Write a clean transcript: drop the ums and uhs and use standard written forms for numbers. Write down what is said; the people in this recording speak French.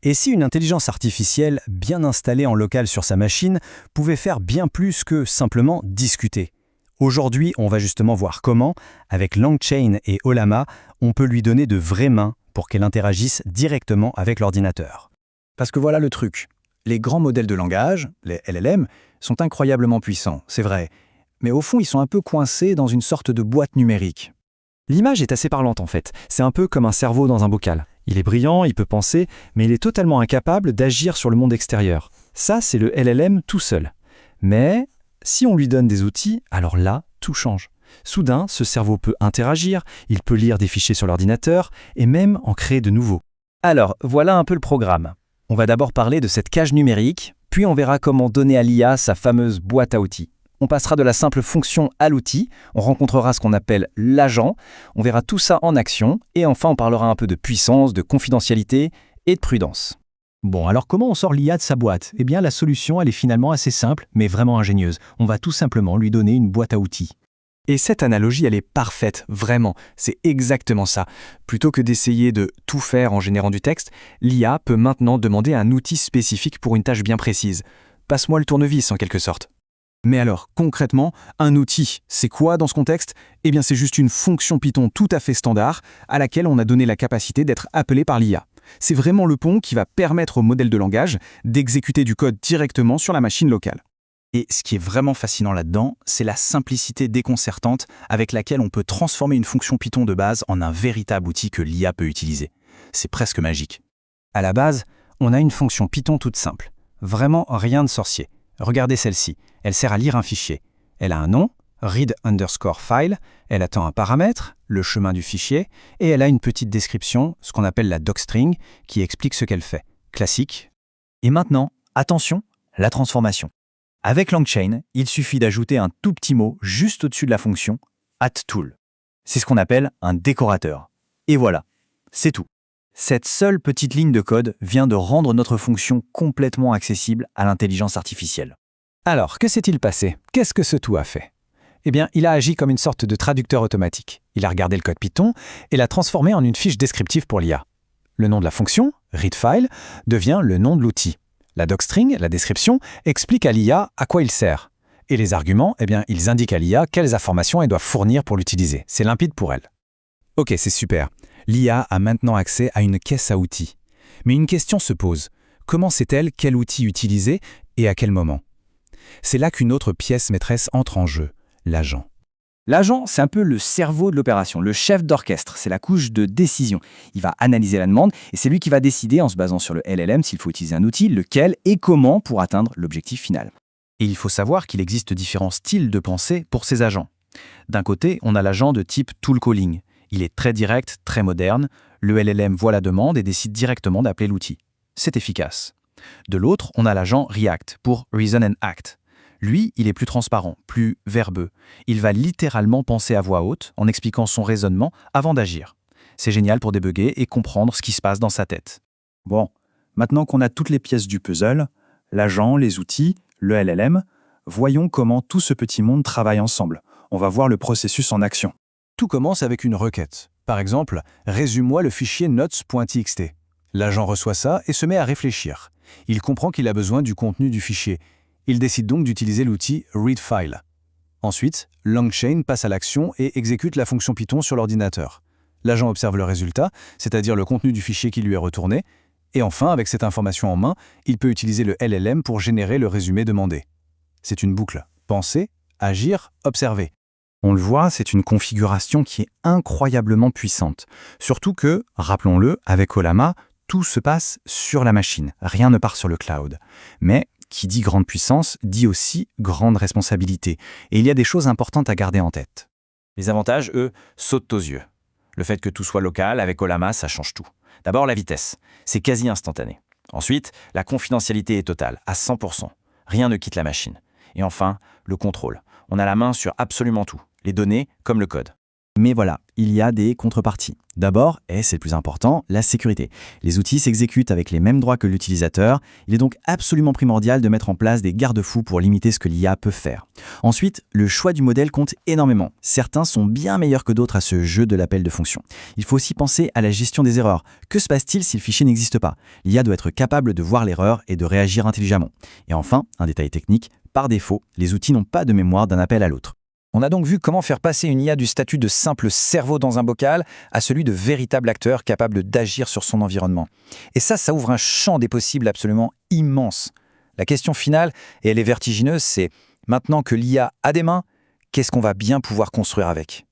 Et si une intelligence artificielle bien installée en local sur sa machine pouvait faire bien plus que simplement discuter? Aujourd'hui, on va justement voir comment, avec LangChain et Ollama, on peut lui donner de vraies mains pour qu'elle interagisse directement avec l'ordinateur. Parce que voilà le truc. Les grands modèles de langage, les LLM, sont incroyablement puissants, c'est vrai. Mais au fond, ils sont un peu coincés dans une sorte de boîte numérique. L'image est assez parlante en fait. C'est un peu comme un cerveau dans un bocal. Il est brillant, il peut penser, mais il est totalement incapable d'agir sur le monde extérieur. Ça, c'est le LLM tout seul. Mais si on lui donne des outils, alors là, tout change. Soudain, ce cerveau peut interagir, il peut lire des fichiers sur l'ordinateur et même en créer de nouveaux. Alors, voilà un peu le programme. On va d'abord parler de cette cage numérique, puis on verra comment donner à l'IA sa fameuse boîte à outils. On passera de la simple fonction à l'outil, on rencontrera ce qu'on appelle l'agent, on verra tout ça en action, et enfin on parlera un peu de puissance, de confidentialité et de prudence. Bon, alors comment on sort l'IA de sa boîte? Eh bien, la solution, elle est finalement assez simple, mais vraiment ingénieuse. On va tout simplement lui donner une boîte à outils. Et cette analogie, elle est parfaite, vraiment, c'est exactement ça. Plutôt que d'essayer de tout faire en générant du texte, l'IA peut maintenant demander un outil spécifique pour une tâche bien précise. Passe-moi le tournevis en quelque sorte. Mais alors, concrètement, un outil, c'est quoi dans ce contexte? Eh bien, c'est juste une fonction Python tout à fait standard à laquelle on a donné la capacité d'être appelé par l'IA. C'est vraiment le pont qui va permettre au modèle de langage d'exécuter du code directement sur la machine locale. Et ce qui est vraiment fascinant là-dedans, c'est la simplicité déconcertante avec laquelle on peut transformer une fonction Python de base en un véritable outil que l'IA peut utiliser. C'est presque magique. À la base, on a une fonction Python toute simple. Vraiment rien de sorcier. Regardez celle-ci, elle sert à lire un fichier. Elle a un nom, read_file, elle attend un paramètre, le chemin du fichier, et elle a une petite description, ce qu'on appelle la docstring, qui explique ce qu'elle fait. Classique. Et maintenant, attention, la transformation. Avec LangChain, il suffit d'ajouter un tout petit mot juste au-dessus de la fonction @tool. C'est ce qu'on appelle un décorateur. Et voilà, c'est tout. Cette seule petite ligne de code vient de rendre notre fonction complètement accessible à l'intelligence artificielle. Alors, que s'est-il passé? Qu'est-ce que ce tout a fait? Eh bien, il a agi comme une sorte de traducteur automatique. Il a regardé le code Python et l'a transformé en une fiche descriptive pour l'IA. Le nom de la fonction, readFile, devient le nom de l'outil. La docstring, la description, explique à l'IA à quoi il sert. Et les arguments, eh bien, ils indiquent à l'IA quelles informations elle doit fournir pour l'utiliser. C'est limpide pour elle. Ok, c'est super. L'IA a maintenant accès à une caisse à outils. Mais une question se pose. Comment sait-elle quel outil utiliser et à quel moment? C'est là qu'une autre pièce maîtresse entre en jeu, l'agent. L'agent, c'est un peu le cerveau de l'opération, le chef d'orchestre, c'est la couche de décision. Il va analyser la demande et c'est lui qui va décider, en se basant sur le LLM, s'il faut utiliser un outil, lequel et comment pour atteindre l'objectif final. Et il faut savoir qu'il existe différents styles de pensée pour ces agents. D'un côté, on a l'agent de type tool calling. Il est très direct, très moderne. Le LLM voit la demande et décide directement d'appeler l'outil. C'est efficace. De l'autre, on a l'agent React pour Reason and Act. Lui, il est plus transparent, plus verbeux. Il va littéralement penser à voix haute en expliquant son raisonnement avant d'agir. C'est génial pour débugger et comprendre ce qui se passe dans sa tête. Bon, maintenant qu'on a toutes les pièces du puzzle, l'agent, les outils, le LLM, voyons comment tout ce petit monde travaille ensemble. On va voir le processus en action. Tout commence avec une requête. Par exemple, résume-moi le fichier notes.txt. L'agent reçoit ça et se met à réfléchir. Il comprend qu'il a besoin du contenu du fichier. Il décide donc d'utiliser l'outil readFile. Ensuite, LangChain passe à l'action et exécute la fonction Python sur l'ordinateur. L'agent observe le résultat, c'est-à-dire le contenu du fichier qui lui est retourné. Et enfin, avec cette information en main, il peut utiliser le LLM pour générer le résumé demandé. C'est une boucle. Penser, agir, observer. On le voit, c'est une configuration qui est incroyablement puissante. Surtout que, rappelons-le, avec Ollama, tout se passe sur la machine. Rien ne part sur le cloud. Mais qui dit grande puissance, dit aussi grande responsabilité. Et il y a des choses importantes à garder en tête. Les avantages, eux, sautent aux yeux. Le fait que tout soit local, avec Ollama, ça change tout. D'abord, la vitesse. C'est quasi instantané. Ensuite, la confidentialité est totale, à 100%. Rien ne quitte la machine. Et enfin, le contrôle. On a la main sur absolument tout. Les données comme le code. Mais voilà, il y a des contreparties. D'abord, et c'est le plus important, la sécurité. Les outils s'exécutent avec les mêmes droits que l'utilisateur. Il est donc absolument primordial de mettre en place des garde-fous pour limiter ce que l'IA peut faire. Ensuite, le choix du modèle compte énormément. Certains sont bien meilleurs que d'autres à ce jeu de l'appel de fonction. Il faut aussi penser à la gestion des erreurs. Que se passe-t-il si le fichier n'existe pas? L'IA doit être capable de voir l'erreur et de réagir intelligemment. Et enfin, un détail technique, par défaut, les outils n'ont pas de mémoire d'un appel à l'autre. On a donc vu comment faire passer une IA du statut de simple cerveau dans un bocal à celui de véritable acteur capable d'agir sur son environnement. Et ça ouvre un champ des possibles absolument immense. La question finale, et elle est vertigineuse, c'est maintenant que l'IA a des mains, qu'est-ce qu'on va bien pouvoir construire avec ?